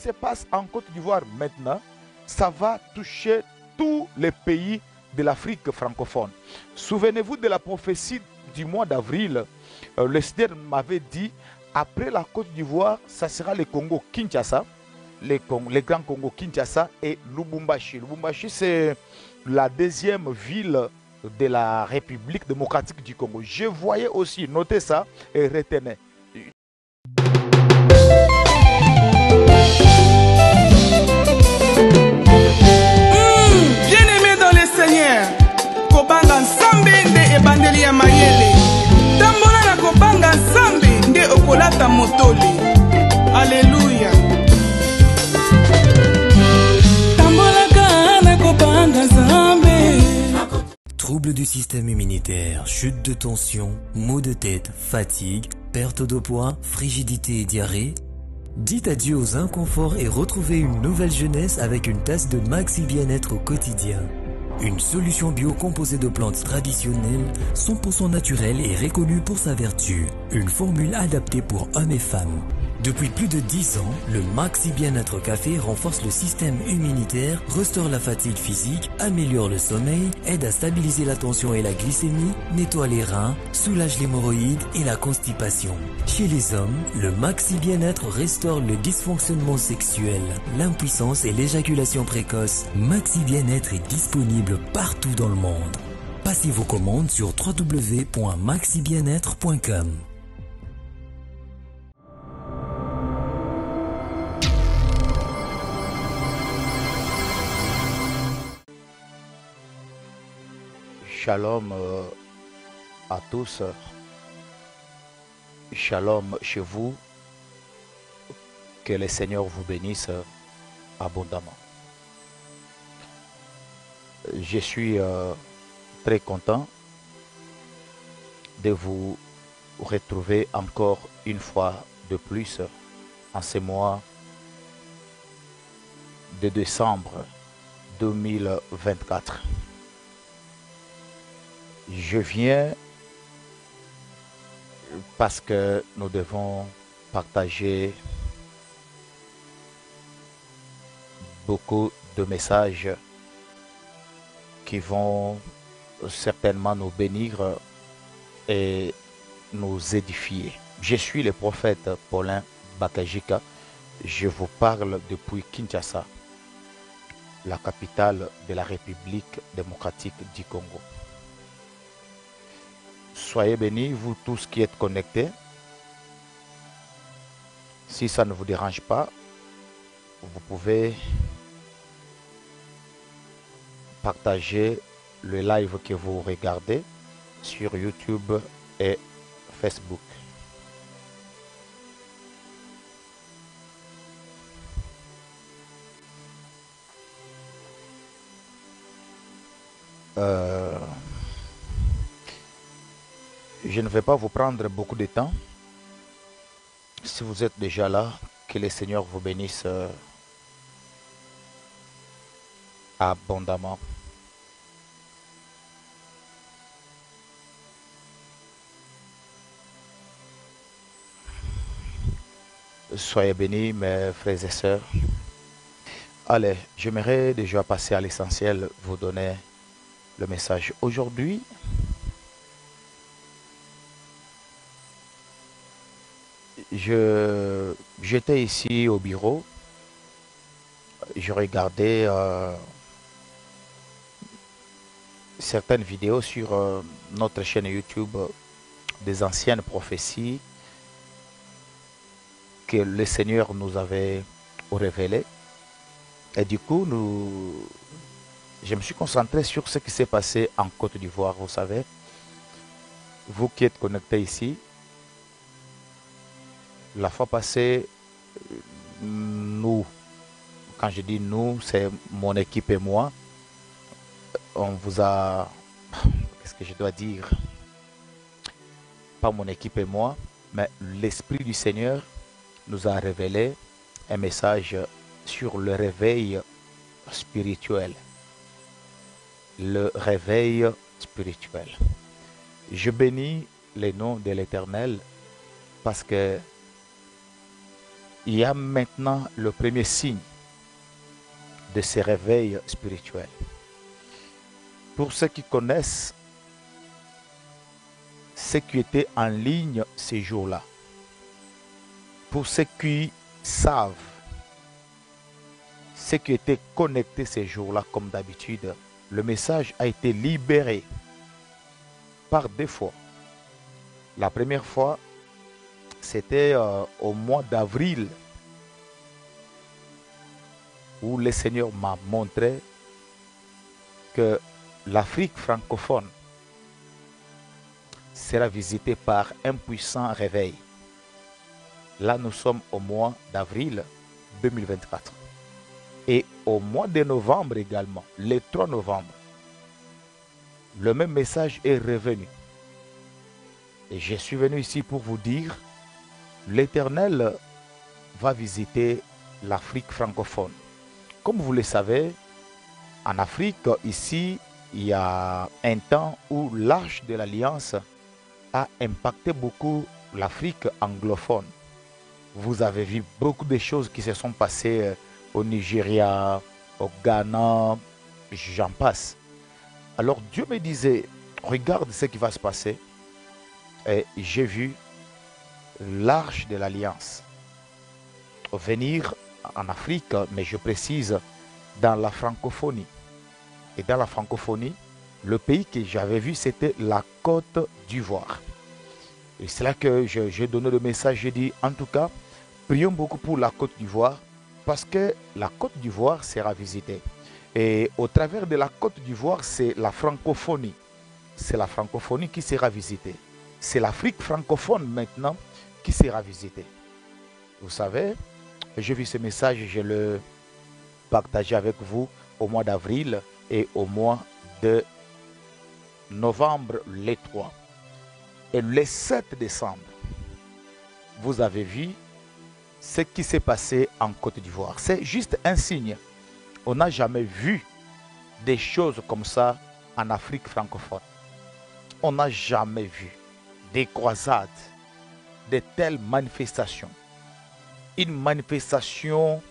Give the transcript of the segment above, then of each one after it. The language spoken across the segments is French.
se passe en Côte d'Ivoire maintenant, ça va toucher tous les pays de l'Afrique francophone. Souvenez-vous de la prophétie du mois d'avril. Le Seigneur m'avait dit, après la Côte d'Ivoire, ça sera le Congo-Kinshasa, les grands Congo-Kinshasa et Lubumbashi. Lubumbashi, c'est la deuxième ville de la République démocratique du Congo. Je voyais aussi, notez ça et retenez. Bien-aimé dans le Seigneur, Kobanga Nsambe nde ebandeli ya mayele. Tambola na Kobanga Nsambe nde okolata motoli. Alléluia. Troubles du système immunitaire, chute de tension, maux de tête, fatigue, perte de poids, frigidité et diarrhée. Dites adieu aux inconforts et retrouvez une nouvelle jeunesse avec une tasse de Maxi Bien-être au quotidien. Une solution bio composée de plantes traditionnelles, 100% naturelle et reconnue pour sa vertu. Une formule adaptée pour hommes et femmes. Depuis plus de 10 ans, le Maxi Bien-être Café renforce le système immunitaire, restaure la fatigue physique, améliore le sommeil, aide à stabiliser la tension et la glycémie, nettoie les reins, soulage l'hémorroïde et la constipation. Chez les hommes, le Maxi Bien-être restaure le dysfonctionnement sexuel, l'impuissance et l'éjaculation précoce. Maxi Bien-être est disponible partout dans le monde. Passez vos commandes sur www.maxibienêtre.com. Shalom à tous, shalom chez vous, que le Seigneur vous bénisse abondamment. Je suis très content de vous retrouver encore une fois de plus en ce mois de décembre 2024. Je viens parce que nous devons partager beaucoup de messages qui vont certainement nous bénir et nous édifier. Je suis le prophète Paulin Bakajika. Je vous parle depuis Kinshasa, la capitale de la République démocratique du Congo. Soyez bénis, vous tous qui êtes connectés. Si ça ne vous dérange pas, vous pouvez partager le live que vous regardez sur YouTube et Facebook. Je ne vais pas vous prendre beaucoup de temps. Si vous êtes déjà là, que le Seigneur vous bénisse abondamment. Soyez bénis, mes frères et sœurs. Allez, j'aimerais déjà passer à l'essentiel, vous donner le message. Aujourd'hui, j'étais ici au bureau, je regardais certaines vidéos sur notre chaîne YouTube, des anciennes prophéties que le Seigneur nous avait révélées. Et du coup, je me suis concentré sur ce qui s'est passé en Côte d'Ivoire, vous savez. Vous qui êtes connectés ici, la fois passée, nous, quand je dis nous, c'est mon équipe et moi, on vous a, qu'est-ce que je dois dire, pas mon équipe et moi, mais l'Esprit du Seigneur nous a révélé un message sur le réveil spirituel. Le réveil spirituel. Je bénis le nom de l'Éternel parce que il y a maintenant le premier signe de ces réveils spirituels. Pour ceux qui connaissent ceux qui étaient en ligne ces jours-là, pour ceux qui savent, ceux qui étaient connectés ces jours-là comme d'habitude, le message a été libéré par deux fois. La première fois, c'était au mois d'avril où le Seigneur m'a montré que l'Afrique francophone sera visitée par un puissant réveil. Là, nous sommes au mois d'avril 2024. Et au mois de novembre également, le 3 novembre, le même message est revenu. Et je suis venu ici pour vous dire, l'Éternel va visiter l'Afrique francophone. Comme vous le savez, en Afrique, ici, il y a un temps où l'Arche de l'Alliance a impacté beaucoup l'Afrique anglophone. Vous avez vu beaucoup de choses qui se sont passées au Nigeria, au Ghana, j'en passe. Alors Dieu me disait, regarde ce qui va se passer. Et j'ai vu l'Arche de l'Alliance venir en Afrique, mais je précise, dans la francophonie. Et dans la francophonie, le pays que j'avais vu, c'était la Côte d'Ivoire. Et c'est là que j'ai donné le message, j'ai dit, en tout cas, prions beaucoup pour la Côte d'Ivoire, parce que la Côte d'Ivoire sera visitée. Et au travers de la Côte d'Ivoire, c'est la francophonie. C'est la francophonie qui sera visitée. C'est l'Afrique francophone maintenant qui sera visitée. Vous savez, j'ai vu ce message et je le partage avec vous au mois d'avril et au mois de novembre, les 3. Et le 7 décembre, vous avez vu ce qui s'est passé en Côte d'Ivoire. C'est juste un signe. On n'a jamais vu des choses comme ça en Afrique francophone. On n'a jamais vu des croisades, de telles manifestations. Une manifestation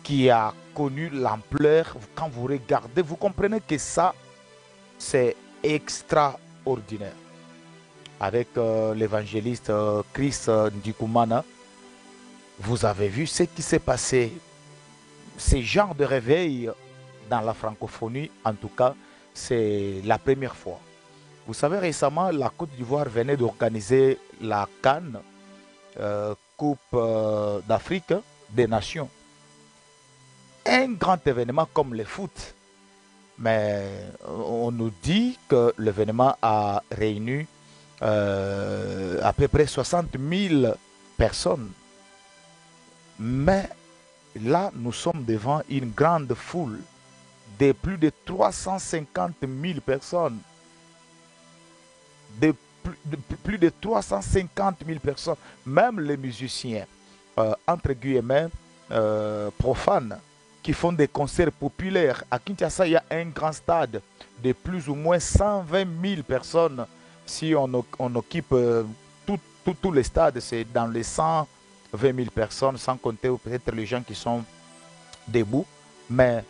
qui a connu l'ampleur. Quand vous regardez, vous comprenez que ça, c'est extraordinaire. Avec l'évangéliste Chris Ndikumana, vous avez vu ce qui s'est passé. Ce genre de réveil dans la francophonie, en tout cas, c'est la première fois. Vous savez, récemment, la Côte d'Ivoire venait d'organiser la CAN, Coupe d'Afrique des Nations. Un grand événement comme le foot. Mais on nous dit que l'événement a réuni à peu près 60 000 personnes. Mais là, nous sommes devant une grande foule de plus de 350 000 personnes. Plus de 350 000 personnes. Même les musiciens, entre guillemets, profanes, qui font des concerts populaires. À Kinshasa, il y a un grand stade de plus ou moins 120 000 personnes. Si on occupe tous les stades, c'est dans les 120 000 personnes, sans compter peut-être les gens qui sont debout. Mais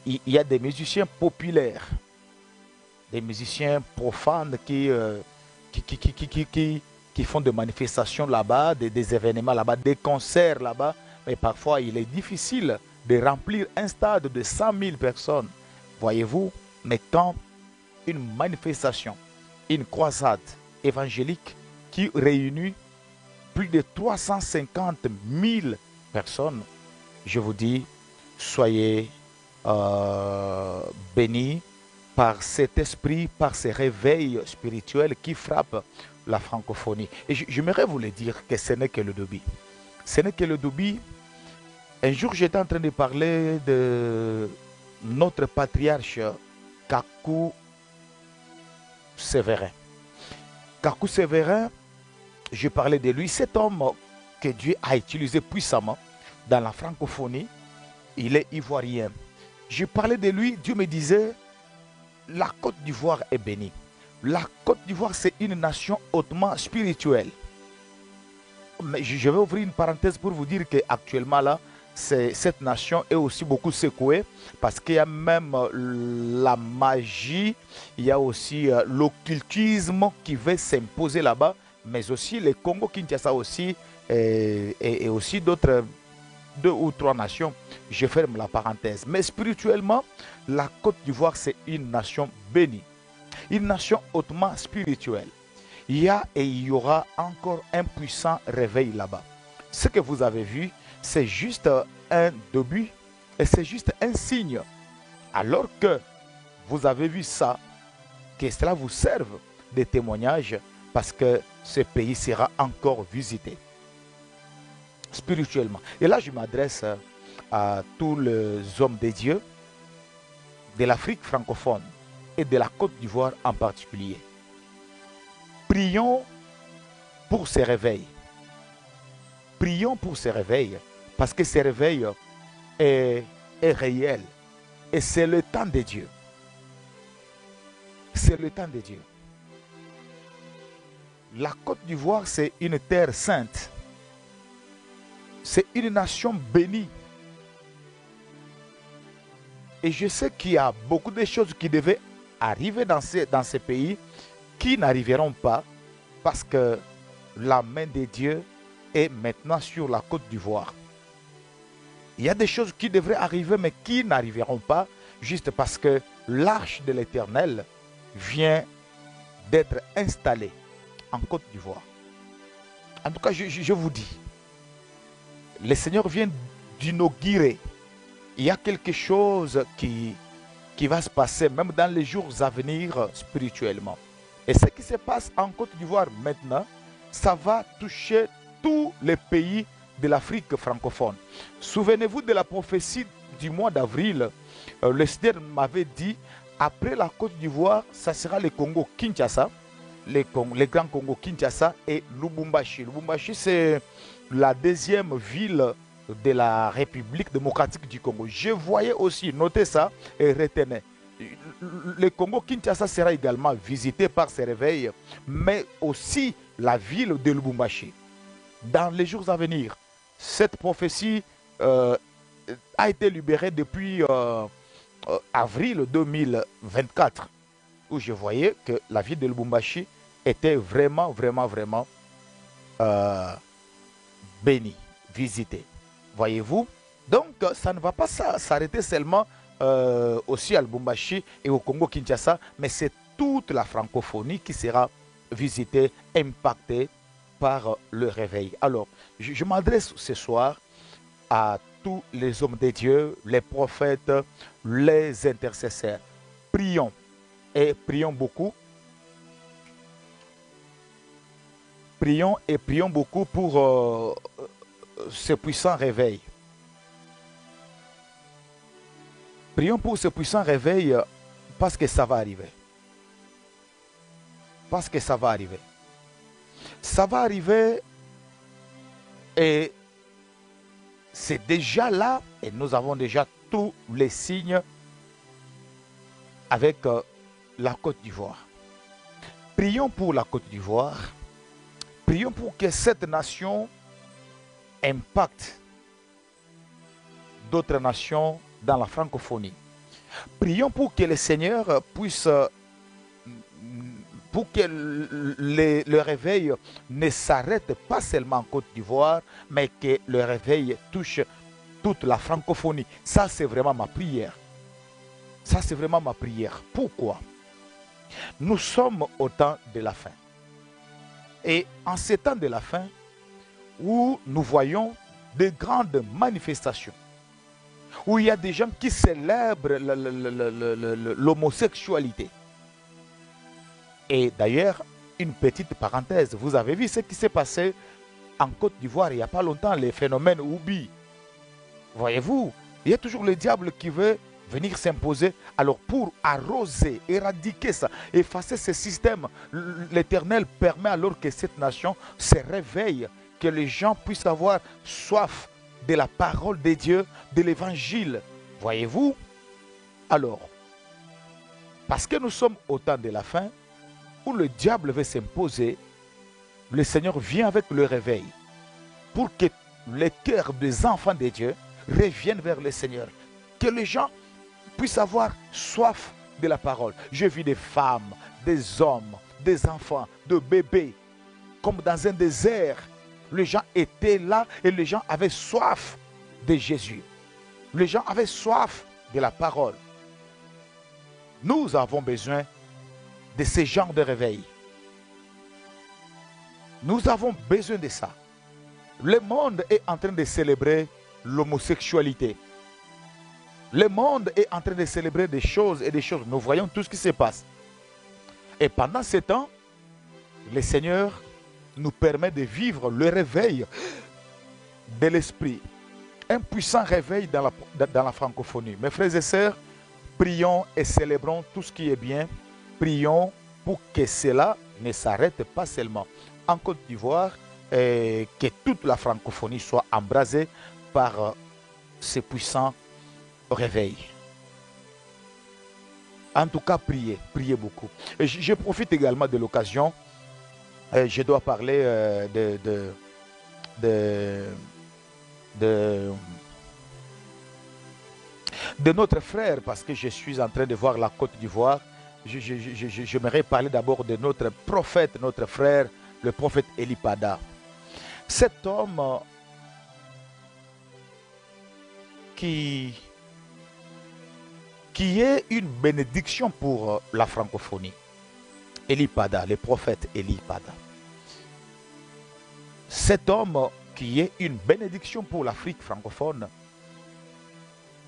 il y a des musiciens populaires, des musiciens profanes qui font des manifestations là-bas, des événements là-bas, des concerts là-bas. Mais parfois, il est difficile de remplir un stade de 100 000 personnes. Voyez-vous, mais quand une manifestation, une croisade évangélique qui réunit plus de 350 000 personnes, je vous dis, soyez bénis par cet esprit, par ces réveils spirituels qui frappent la francophonie. Et j'aimerais vous le dire que ce n'est que le début. Ce n'est que le début. Un jour, j'étais en train de parler de notre patriarche Kakou Séverin. Kakou Séverin, je parlais de lui, cet homme que Dieu a utilisé puissamment dans la francophonie. Il est ivoirien. Je parlais de lui, Dieu me disait, la Côte d'Ivoire est bénie. La Côte d'Ivoire, c'est une nation hautement spirituelle. Mais je vais ouvrir une parenthèse pour vous dire qu'actuellement là, cette nation est aussi beaucoup secouée parce qu'il y a même la magie, il y a aussi l'occultisme qui veut s'imposer là-bas, mais aussi le Congo-Kinshasa aussi et aussi d'autres 2 ou 3 nations. Je ferme la parenthèse. Mais spirituellement, la Côte d'Ivoire, c'est une nation bénie, une nation hautement spirituelle. Il y a et il y aura encore un puissant réveil là-bas. Ce que vous avez vu, c'est juste un début et c'est juste un signe. Alors que vous avez vu ça, que cela vous serve de témoignage parce que ce pays sera encore visité spirituellement. Et là, je m'adresse à tous les hommes de Dieu de l'Afrique francophone et de la Côte d'Ivoire en particulier. Prions pour ce réveil. Prions pour ce réveil parce que ce réveil est réel et c'est le temps de Dieu. C'est le temps de Dieu. La Côte d'Ivoire, c'est une terre sainte. C'est une nation bénie. Et je sais qu'il y a beaucoup de choses qui devaient arriver dans ces pays qui n'arriveront pas parce que la main de Dieu est maintenant sur la Côte d'Ivoire. Il y a des choses qui devraient arriver mais qui n'arriveront pas juste parce que l'arche de l'Éternel vient d'être installée en Côte d'Ivoire. En tout cas, je vous dis, le Seigneur vient d'inaugurer. Il y a quelque chose qui va se passer même dans les jours à venir spirituellement. Et ce qui se passe en Côte d'Ivoire maintenant, ça va toucher tous les pays de l'Afrique francophone. Souvenez-vous de la prophétie du mois d'avril. Le Seigneur m'avait dit, après la Côte d'Ivoire, ça sera le Congo-Kinshasa, les grands Congo-Kinshasa et Lubumbashi. Lubumbashi, c'est la 2e ville de la République démocratique du Congo. Je voyais aussi, notez ça et retenez. Le Congo-Kinshasa sera également visité par ces réveils, mais aussi la ville de Lubumbashi. Dans les jours à venir, cette prophétie a été libérée depuis avril 2024, où je voyais que la ville de Lubumbashi était vraiment bénie, visitée. Voyez-vous? Donc, ça ne va pas s'arrêter seulement aussi à Lubumbashi et au Congo-Kinshasa, mais c'est toute la francophonie qui sera visitée, impactée par le réveil. Alors, je m'adresse ce soir à tous les hommes de Dieu, les prophètes, les intercesseurs. Prions et prions beaucoup. Prions et prions beaucoup pour ce puissant réveil. Prions pour ce puissant réveil parce que ça va arriver. Parce que ça va arriver. Ça va arriver et c'est déjà là et nous avons déjà tous les signes avec la Côte d'Ivoire. Prions pour la Côte d'Ivoire. Prions pour que cette nation impacte d'autres nations dans la francophonie. Prions pour que le Seigneur puisse, pour que le réveil ne s'arrête pas seulement en Côte d'Ivoire, mais que le réveil touche toute la francophonie. Ça, c'est vraiment ma prière. Ça, c'est vraiment ma prière. Pourquoi? Nous sommes au temps de la fin. Et en ce temps de la fin, où nous voyons de grandes manifestations, où il y a des gens qui célèbrent l'homosexualité. Et d'ailleurs, une petite parenthèse, vous avez vu ce qui s'est passé en Côte d'Ivoire il n'y a pas longtemps, les phénomènes Oubi. Voyez-vous, il y a toujours le diable qui veut venir s'imposer. Alors pour arroser, éradiquer ça, effacer ce système, l'Éternel permet alors que cette nation se réveille, que les gens puissent avoir soif de la parole de Dieu, de l'évangile. Voyez-vous? Alors, parce que nous sommes au temps de la fin, où le diable veut s'imposer, le Seigneur vient avec le réveil. pour que les cœurs des enfants de Dieu reviennent vers le Seigneur. Que les gens puissent avoir soif de la parole. Je vis des femmes, des hommes, des enfants, de bébés, comme dans un désert. Les gens étaient là et les gens avaient soif de Jésus. Les gens avaient soif de la parole. Nous avons besoin de ce genre de réveil. Nous avons besoin de ça. Le monde est en train de célébrer l'homosexualité. Le monde est en train de célébrer des choses et des choses. Nous voyons tout ce qui se passe. Et pendant ce temps, le Seigneur nous permet de vivre le réveil de l'esprit. Un puissant réveil dans la francophonie. Mes frères et sœurs, prions et célébrons tout ce qui est bien. Prions pour que cela ne s'arrête pas seulement en Côte d'Ivoire, et que toute la francophonie soit embrasée par ce puissant réveil. En tout cas, priez, priez beaucoup. Et je profite également de l'occasion. Je dois parler de notre frère, parce que je suis en train de voir la Côte d'Ivoire. J'aimerais parler d'abord de notre prophète, notre frère, le prophète Eli Pada. Cet homme qui est une bénédiction pour la francophonie. Eli Pada, le prophète Eli Pada. Cet homme qui est une bénédiction pour l'Afrique francophone,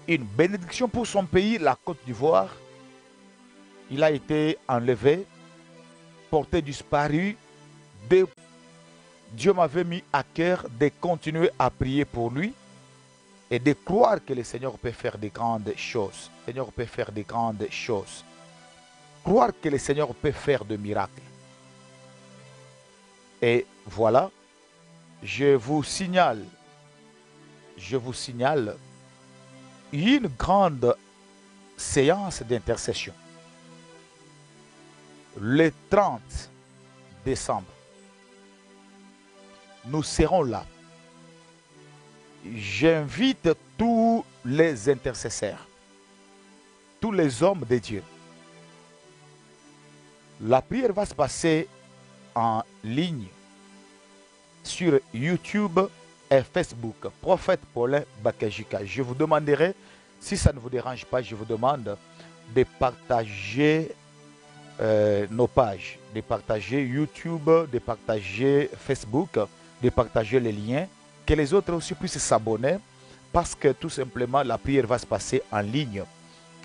une bénédiction pour son pays, la Côte d'Ivoire. Il a été enlevé, porté disparu. Dieu m'avait mis à cœur de continuer à prier pour lui et de croire que le Seigneur peut faire de grandes choses. Le Seigneur peut faire de grandes choses. Croire que le Seigneur peut faire de miracles. Et voilà, je vous signale une grande séance d'intercession. Le 30 décembre, nous serons là. J'invite tous les intercesseurs, tous les hommes de Dieu. La prière va se passer en ligne sur YouTube et Facebook. Prophète Paulin Bakajika. Je vous demanderai, si ça ne vous dérange pas, je vous demande de partager nos pages, de partager YouTube, de partager Facebook, de partager les liens, que les autres aussi puissent s'abonner, parce que tout simplement la prière va se passer en ligne.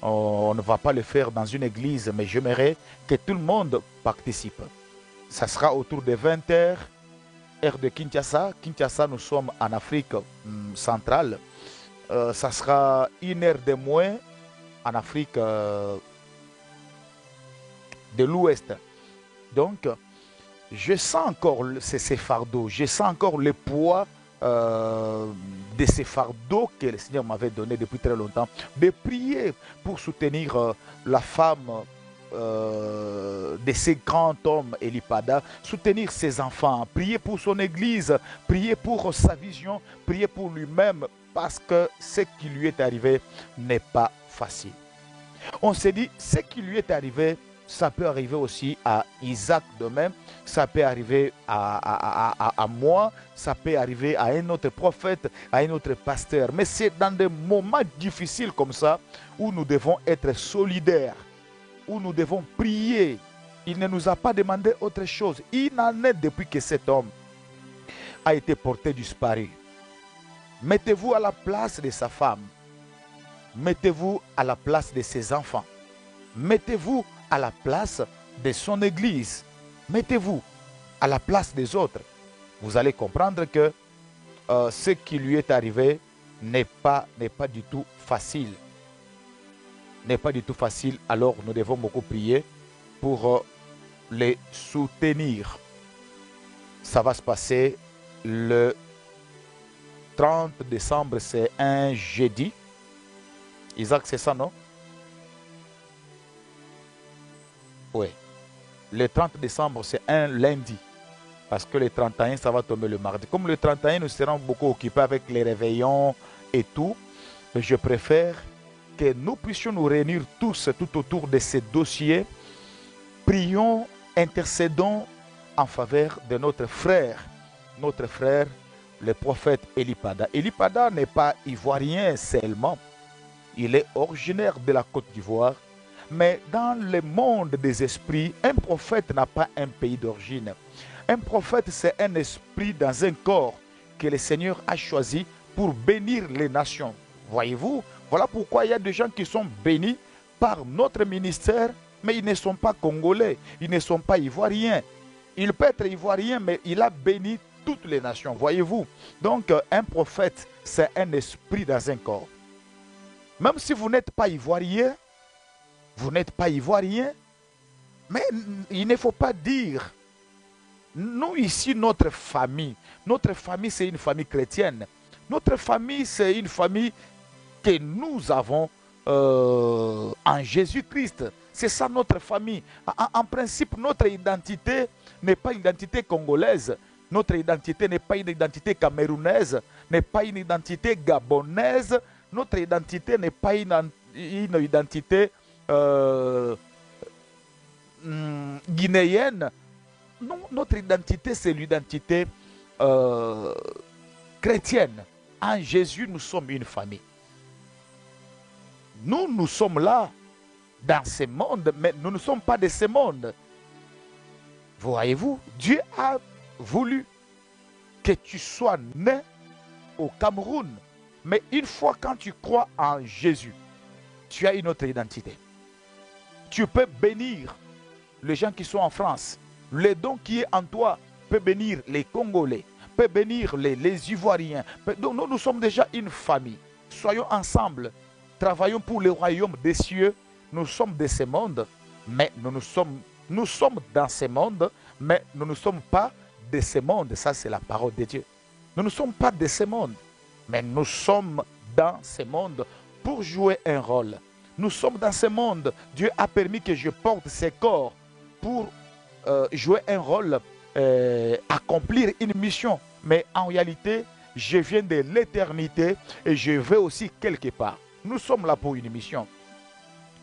On ne va pas le faire dans une église, mais j'aimerais que tout le monde participe. Ça sera autour de 20 h, heure de Kinshasa. Kinshasa, nous sommes en Afrique centrale. Ça sera 1 heure de moins en Afrique de l'Ouest. Donc, je sens encore ces fardeaux, je sens encore le poids de ces fardeaux que le Seigneur m'avait donné depuis très longtemps, de prier pour soutenir la femme de ces grands hommes, Eli Pada, soutenir ses enfants, prier pour son église, prier pour sa vision, prier pour lui-même, parce que ce qui lui est arrivé n'est pas facile. On s'est dit, ce qui lui est arrivé, ça peut arriver aussi à Isaac de même, ça peut arriver à moi, ça peut arriver à un autre prophète, à un autre pasteur. Mais c'est dans des moments difficiles comme ça où nous devons être solidaires, où nous devons prier. Il ne nous a pas demandé autre chose. Il en est depuis que cet homme a été porté disparu. Mettez-vous à la place de sa femme. Mettez-vous à la place de ses enfants. Mettez-vous à la place de son église. Mettez-vous à la place des autres. Vous allez comprendre que ce qui lui est arrivé n'est pas du tout facile. N'est pas du tout facile. Alors nous devons beaucoup prier pour les soutenir. Ça va se passer le 30 décembre, c'est un jeudi. Isaac, c'est ça, non? Oui. Le 30 décembre, c'est un lundi. Parce que le 31, ça va tomber le mardi. Comme le 31, nous serons beaucoup occupés avec les réveillons et tout, je préfère que nous puissions nous réunir tous tout autour de ces dossiers. Prions, intercédons en faveur de notre frère, le prophète Eli Pada. Eli Pada n'est pas ivoirien seulement, il est originaire de la Côte d'Ivoire, mais dans le monde des esprits, un prophète n'a pas un pays d'origine. Un prophète, c'est un esprit dans un corps que le Seigneur a choisi pour bénir les nations. Voyez-vous, voilà pourquoi il y a des gens qui sont bénis par notre ministère, mais ils ne sont pas congolais, ils ne sont pas ivoiriens. Il peut être ivoirien, mais il a béni toutes les nations, voyez-vous. Donc, un prophète, c'est un esprit dans un corps. Même si vous n'êtes pas ivoirien, mais il ne faut pas dire. Nous, ici, notre famille, c'est une famille chrétienne. Notre famille, c'est une famille que nous avons en Jésus-Christ. C'est ça notre famille. En principe, notre identité n'est pas une identité congolaise. Notre identité n'est pas une identité camerounaise, n'est pas une identité gabonaise. Notre identité n'est pas une identité guinéenne. Non, notre identité, c'est l'identité chrétienne. En Jésus, nous sommes une famille. Nous sommes là, dans ce monde, mais nous ne sommes pas de ce monde. Voyez-vous, Dieu a voulu que tu sois né au Cameroun. Mais une fois quand tu crois en Jésus, tu as une autre identité. Tu peux bénir les gens qui sont en France. Le don qui est en toi peut bénir les Congolais, peut bénir les Ivoiriens. Donc nous sommes déjà une famille. Soyons ensemble. Travaillons pour le royaume des cieux. Nous sommes de ce monde, mais nous sommes dans ce monde, mais nous ne sommes pas de ce monde. Ça, c'est la parole de Dieu. Nous ne sommes pas de ce monde, mais nous sommes dans ce monde pour jouer un rôle. Nous sommes dans ce monde. Dieu a permis que je porte ce corps pour jouer un rôle, accomplir une mission. Mais en réalité, je viens de l'éternité et je vais aussi quelque part. Nous sommes là pour une mission.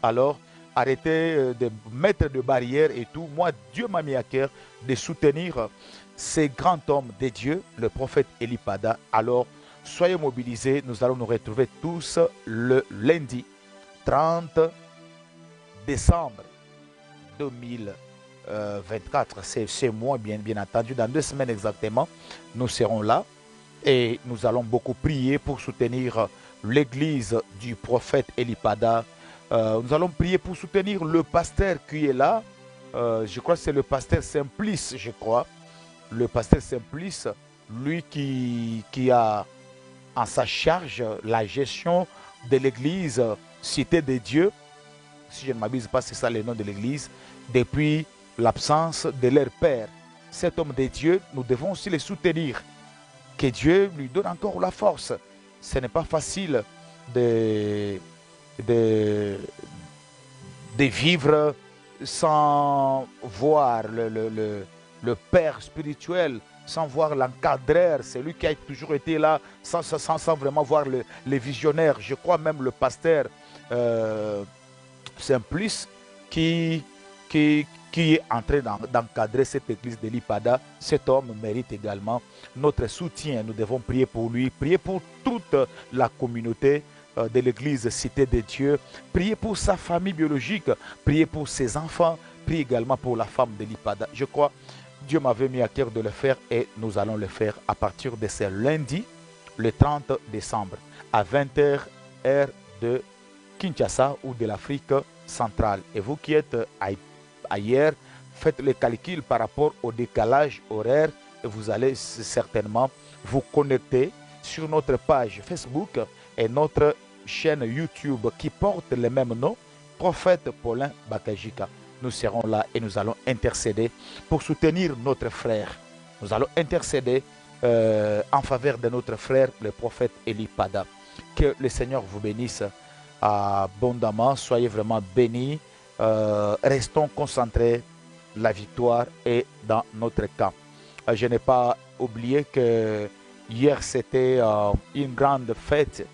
Alors, arrêtez de mettre de barrières et tout. Moi, Dieu m'a mis à cœur de soutenir ces grands hommes de Dieu, le prophète Eli Pada. Alors, soyez mobilisés. Nous allons nous retrouver tous le lundi 30 décembre 2024. C'est moi, bien entendu. Dans 2 semaines exactement, nous serons là. Et nous allons beaucoup prier pour soutenir l'église du prophète Eli Pada. Nous allons prier pour soutenir le pasteur qui est là. Je crois que c'est le pasteur Simplice, je crois. Le pasteur Simplice, lui qui a en sa charge la gestion de l'église Cité de Dieu. Si je ne m'abuse pas, c'est ça le nom de l'église. Depuis l'absence de leur père. Cet homme de Dieu, nous devons aussi le soutenir. Que Dieu lui donne encore la force. Ce n'est pas facile de vivre sans voir le père spirituel, sans voir l'encadreur, c'est lui qui a toujours été là, sans vraiment voir les visionnaires. Je crois même le pasteur Simplice qui est en train d'encadrer cette église d'Eli Pada. Cet homme mérite également notre soutien. Nous devons prier pour lui, prier pour toute la communauté de l'église Cité de Dieu, prier pour sa famille biologique, prier pour ses enfants, prier également pour la femme d'Eli Pada. Je crois Dieu m'avait mis à cœur de le faire et nous allons le faire à partir de ce lundi, le 30 décembre, à 20h, heure de Kinshasa ou de l'Afrique centrale. Et vous qui êtes ailleurs, faites le calcul par rapport au décalage horaire et vous allez certainement vous connecter sur notre page Facebook et notre chaîne YouTube qui porte le même nom, Prophète Paulin Bakajika. Nous serons là et nous allons intercéder pour soutenir notre frère. Nous allons intercéder en faveur de notre frère, le prophète Eli Pada. Que le Seigneur vous bénisse abondamment. Soyez vraiment bénis. Restons concentrés. La victoire est dans notre camp. je n'ai pas oublié que hier c'était une grande fête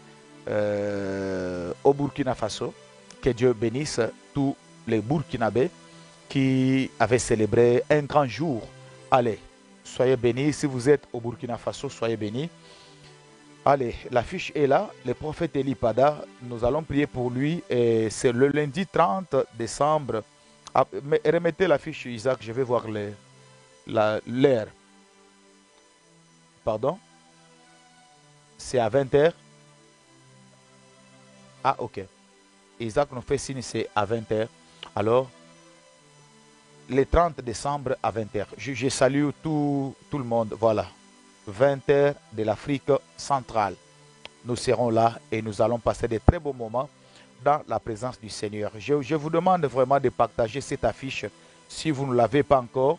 au Burkina Faso. Que Dieu bénisse tous les Burkinabés qui avaient célébré un grand jour. Allez, soyez bénis. Si vous êtes au Burkina Faso, soyez bénis. Allez, l'affiche est là. Le prophète Eli Pada, nous allons prier pour lui. Et c'est le lundi 30 décembre. Ah, mais remettez l'affiche, Isaac, je vais voir l'heure. Pardon? C'est à 20h. Ah, ok. Isaac nous fait signe, c'est à 20h. Alors, le 30 décembre à 20h. Je salue tout le monde. Voilà. 20h de l'Afrique centrale. Nous serons là et nous allons passer de très beaux moments dans la présence du Seigneur. Je vous demande vraiment de partager cette affiche. Si vous ne l'avez pas encore,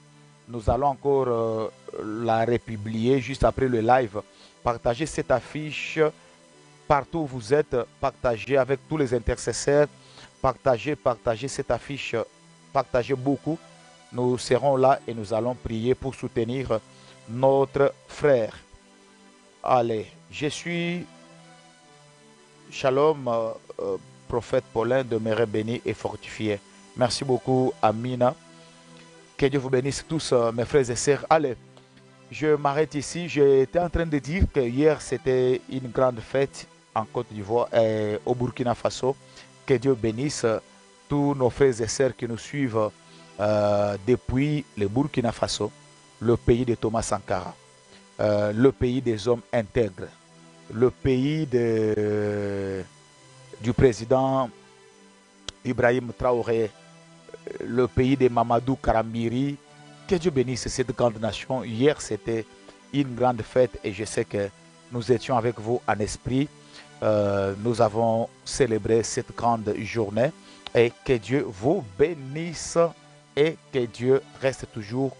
nous allons encore la republier juste après le live. Partagez cette affiche partout où vous êtes, partagez avec tous les intercesseurs, partagez cette affiche, partagez beaucoup. Nous serons là et nous allons prier pour soutenir notre frère. Allez, je suis Shalom, prophète Paulin, demeurez béni et fortifié. Merci beaucoup, Amina. Que Dieu vous bénisse tous, mes frères et sœurs. Allez, je m'arrête ici. J'étais en train de dire que hier, c'était une grande fête en Côte d'Ivoire et au Burkina Faso. Que Dieu bénisse tous nos frères et sœurs qui nous suivent depuis le Burkina Faso, le pays de Thomas Sankara, le pays des hommes intègres, le pays du président Ibrahim Traoré, le pays de Mamadou Karambiri. Que Dieu bénisse cette grande nation. Hier, c'était une grande fête et je sais que nous étions avec vous en esprit. Nous avons célébré cette grande journée et que Dieu vous bénisse et que Dieu reste toujours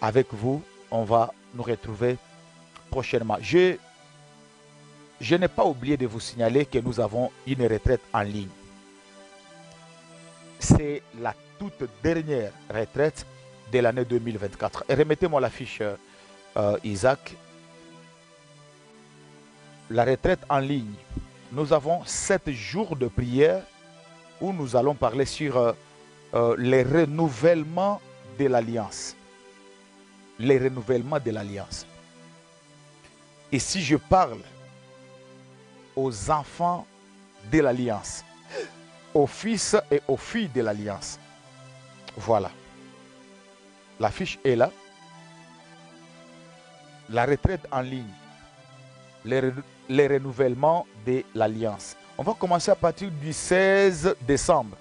avec vous. On va nous retrouver prochainement. Je n'ai pas oublié de vous signaler que nous avons une retraite en ligne. C'est la toute dernière retraite de l'année 2024. Et remettez-moi la fiche, Isaac. La retraite en ligne. Nous avons 7 jours de prière où nous allons parler sur les renouvellements de l'Alliance. Les renouvellements de l'Alliance. Et si je parle aux enfants de l'Alliance, aux fils et aux filles de l'Alliance, voilà. L'affiche est là. La retraite en ligne. Les renouvellements de l'Alliance. On va commencer à partir du 16 décembre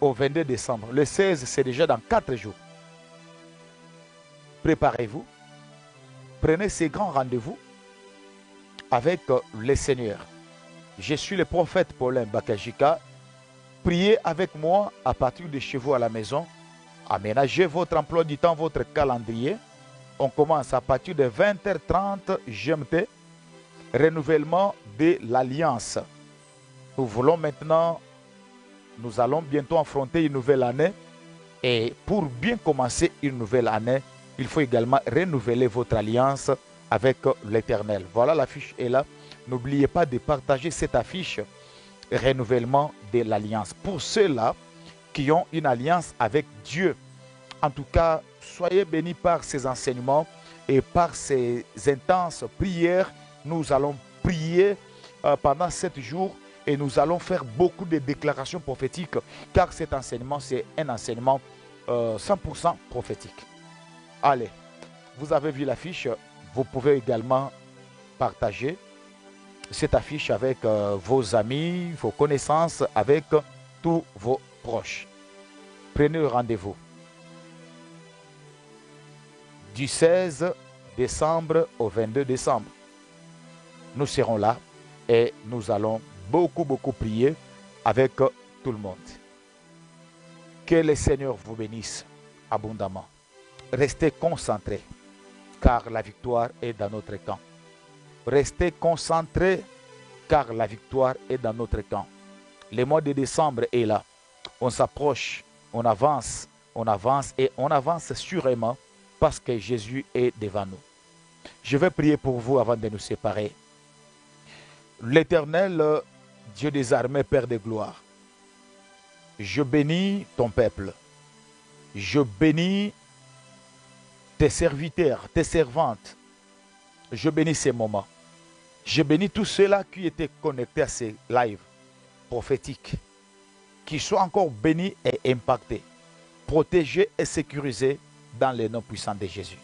au 22 décembre. Le 16, c'est déjà dans 4 jours. Préparez-vous. Prenez ces grands rendez-vous avec le Seigneur. Je suis le prophète Paulin Bakajika. Priez avec moi à partir de chez vous à la maison. Aménagez votre emploi du temps, votre calendrier. On commence à partir de 20h30 GMT. Renouvellement de l'Alliance. Nous voulons maintenant, nous allons bientôt affronter une nouvelle année. Et pour bien commencer une nouvelle année, il faut également renouveler votre alliance avec l'Éternel. Voilà, l'affiche est là. N'oubliez pas de partager cette affiche. Renouvellement de l'alliance. Pour ceux-là qui ont une alliance avec Dieu. En tout cas, soyez bénis par ces enseignements et par ces intenses prières. Nous allons prier pendant 7 jours et nous allons faire beaucoup de déclarations prophétiques car cet enseignement, c'est un enseignement 100% prophétique. Allez, vous avez vu l'affiche. Vous pouvez également partager cette affiche avec vos amis, vos connaissances, avec tous vos proches. Prenez le rendez-vous. Du 16 décembre au 22 décembre. Nous serons là et nous allons beaucoup prier avec tout le monde. Que le Seigneur vous bénisse abondamment. Restez concentrés car la victoire est dans notre camp. Restez concentrés car la victoire est dans notre camp. Le mois de décembre est là. On s'approche, on avance et on avance sûrement parce que Jésus est devant nous. Je vais prier pour vous avant de nous séparer. L'Éternel, Dieu des armées, Père de gloire, je bénis ton peuple. Je bénis tes serviteurs, tes servantes. Je bénis ces moments. Je bénis tous ceux-là qui étaient connectés à ces lives prophétiques. Qu'ils soient encore bénis et impactés, protégés et sécurisés dans le nom puissant de Jésus.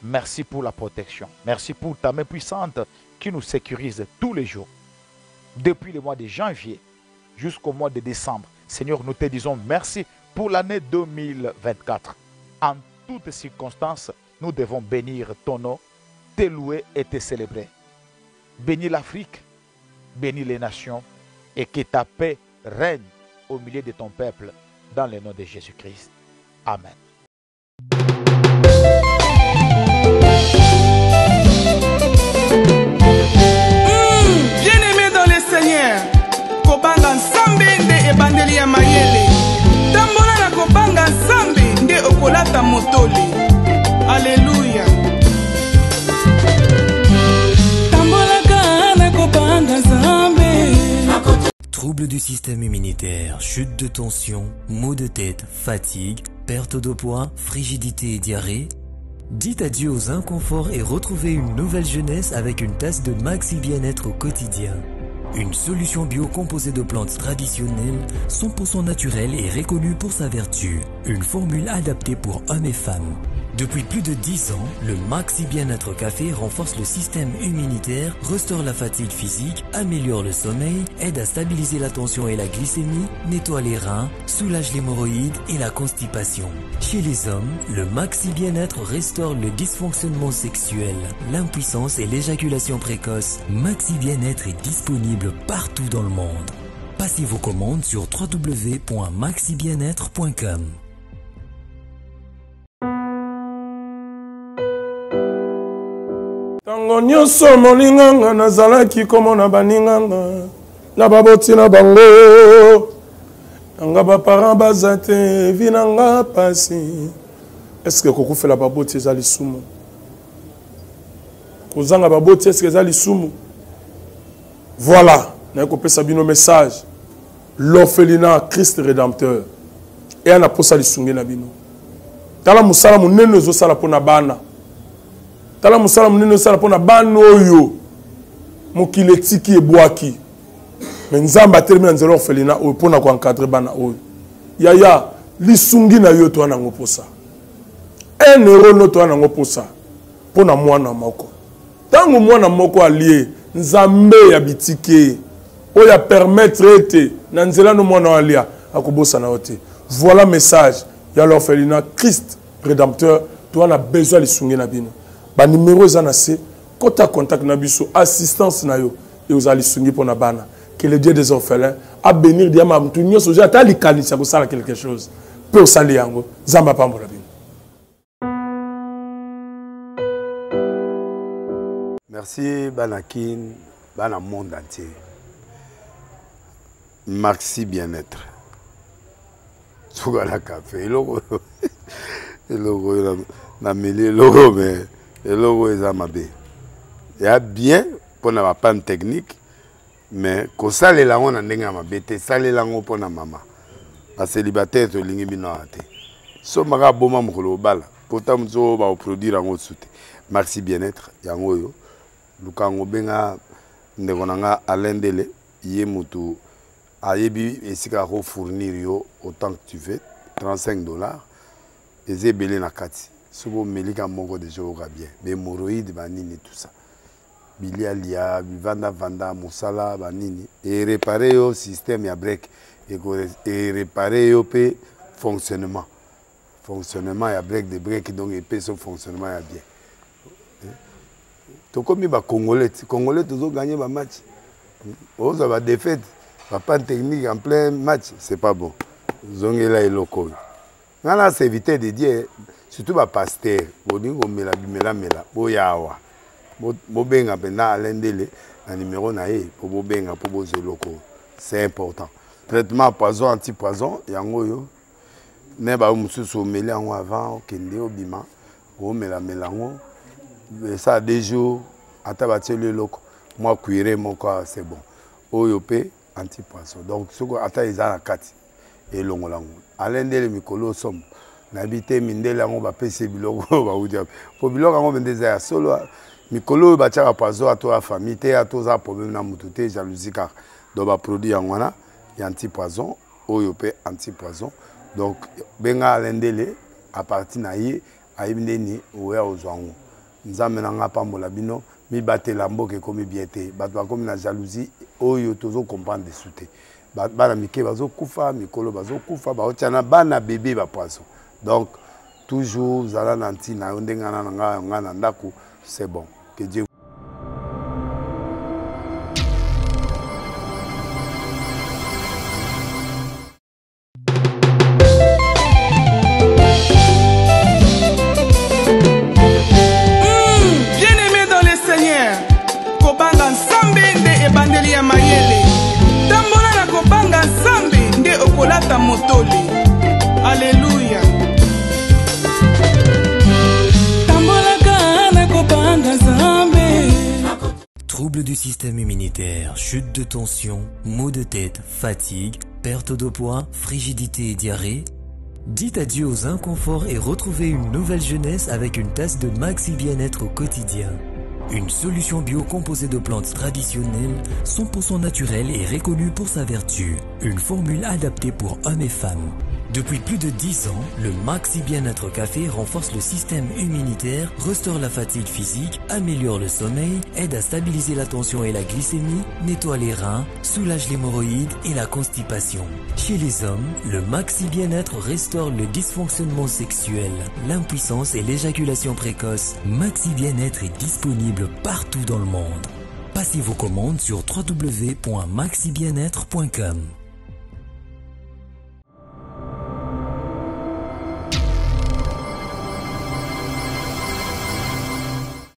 Merci pour la protection. Merci pour ta main puissante qui nous sécurise tous les jours. Depuis le mois de janvier jusqu'au mois de décembre. Seigneur, nous te disons merci pour l'année 2024. En toutes circonstances, nous devons bénir ton nom, te louer et te célébrer. Bénis l'Afrique, bénis les nations et que ta paix règne au milieu de ton peuple dans le nom de Jésus-Christ. Amen. Bien-aimé dans le Seigneur, kobanga nsambe nde ebandeli ya mayele. Tambola na kobanga nsambe nde okolata motoli. Alléluia. Tambola na kobanga nsambe. Troubles du système immunitaire, chute de tension, maux de tête, fatigue, perte de poids, frigidité et diarrhée. Dites adieu aux inconforts et retrouvez une nouvelle jeunesse avec une tasse de Maxi Bien-être au quotidien. Une solution bio composée de plantes traditionnelles, 100% naturelle et reconnue pour sa vertu. Une formule adaptée pour hommes et femmes. Depuis plus de 10 ans, le Maxi Bien-être Café renforce le système immunitaire, restaure la fatigue physique, améliore le sommeil, aide à stabiliser la tension et la glycémie, nettoie les reins, soulage l'hémorroïde et la constipation. Chez les hommes, le Maxi Bien-être restaure le dysfonctionnement sexuel, l'impuissance et l'éjaculation précoce. Maxi Bien-être est disponible partout dans le monde. Passez vos commandes sur www.maxibienêtre.com. Tango nyonso molinganga nazalaki komona baninganga na baboti na bango nanga baparent baza te vi nanga pasi. Eske kokufela baboti eza lisumu? Kozanga baboti eske eza lisumu? Voilà, na kopesa bino message. L'orphelinat Christ rédempteur et ana posa lisunge na bino. Tala musala munene ezosala pona bana. Tala musala munene ezosala pona bana oyo mokili etiki ebwaki. Mais nzamba atelemi na nzela orphelinat oyo pona ko encadrer bana oyo. Yaya lisungi na yo to ana ngoposa. 1 euro no to ana ngoposa pona mwana moko. Tango mwana moko alie nzambe ya bitike oya permettre ete na nzela no mwana alia akobosa na ote. Voilà message ya l'orphelinat Christ rédempteur. Toi on a besoin de lisungi na bino. Ba numéro za na se kota contact na biso assistance na yo et aux lisungi pona bana. Que le Dieu des orphelins a bénir diama mtu nyoso ja ta likanisa ko sala quelque chose. Peut sali yango zamba pambola bino. Merci Banakin, Bana monde entier. Maxi Bien-être. Sougala café, logo na mêlé logo mais logo est amabé. Il y a bien pour na panne technique mais ko sale la on ndenga mabete sale la ngo pona mama. Ba célibataire to lingi bino ate. So maka boma mukolo bala. Pourtant mzo ba produire ngo soute. Maxi Bien-être yango yo. Lukango benga ndekonanga alendele ye mutu ayebi esika ko fournir yo autant que tu veux $35 ezebele na kati sobo melika moko de jour bien be hémorroïdes banini tout ça bilialia vanda musala banini et réparer yo système ya break et réparer yo pe fonctionnement ya break de break donc et pe son fonctionnement ya bien. To comme ba congolais toujours gagner ba match. On va défaite, pas technique en plein match, c'est pas bon. Zongela et loco. Nana c'est éviter de dire surtout ba pasteur, boningo mela boyawa. Bo benga pena alendele na numéro na e pour bo benga pour bo loco. C'est important. Traitement poison anti-poison yango yo. mais ba mususu omeli yango avant okende obima omela melango ça a 2 jours ata batie loko moi cuire moko c'est bon oyo pe antipoisson donc soko ata eza na kati elongolango alendele mikolo somme nabite mindele yango bapesi biloko baudia po biloko yango bendeza ya solo mikolo batiaka poison ato ya famille te atoza problème na mutu te jalousie car donc baproduit yango wana ya antipoison oyo pe antipoison donc benga alendele à partir na ye ayebi ndeni oya ozwango nzambe nanga pambola bino mibatela mboka ekomi bien te bato bakomi na jalousie oyo tozo comprendre desu te bana mike bazokufa mikolo bazokufa baotia na bana bébé bapoison donc toujours zala na ntina yo ndenge nga na ndako c'est bon que Dieu Alléluia. Troubles du système immunitaire, chute de tension, maux de tête, fatigue, perte de poids, frigidité et diarrhée. Dites adieu aux inconforts et retrouvez une nouvelle jeunesse avec une tasse de Maxi Bien-être au quotidien. Une solution bio composée de plantes traditionnelles, 100% naturelle et reconnue pour sa vertu. Une formule adaptée pour hommes et femmes. Depuis plus de 10 ans, le Maxi Bien-être Café renforce le système immunitaire, restaure la fatigue physique, améliore le sommeil, aide à stabiliser la tension et la glycémie, nettoie les reins, soulage l'hémorroïde et la constipation. Chez les hommes, le Maxi Bien-être restaure le dysfonctionnement sexuel, l'impuissance et l'éjaculation précoce. Maxi Bien-être est disponible partout dans le monde. Passez vos commandes sur www.maxibienêtre.com.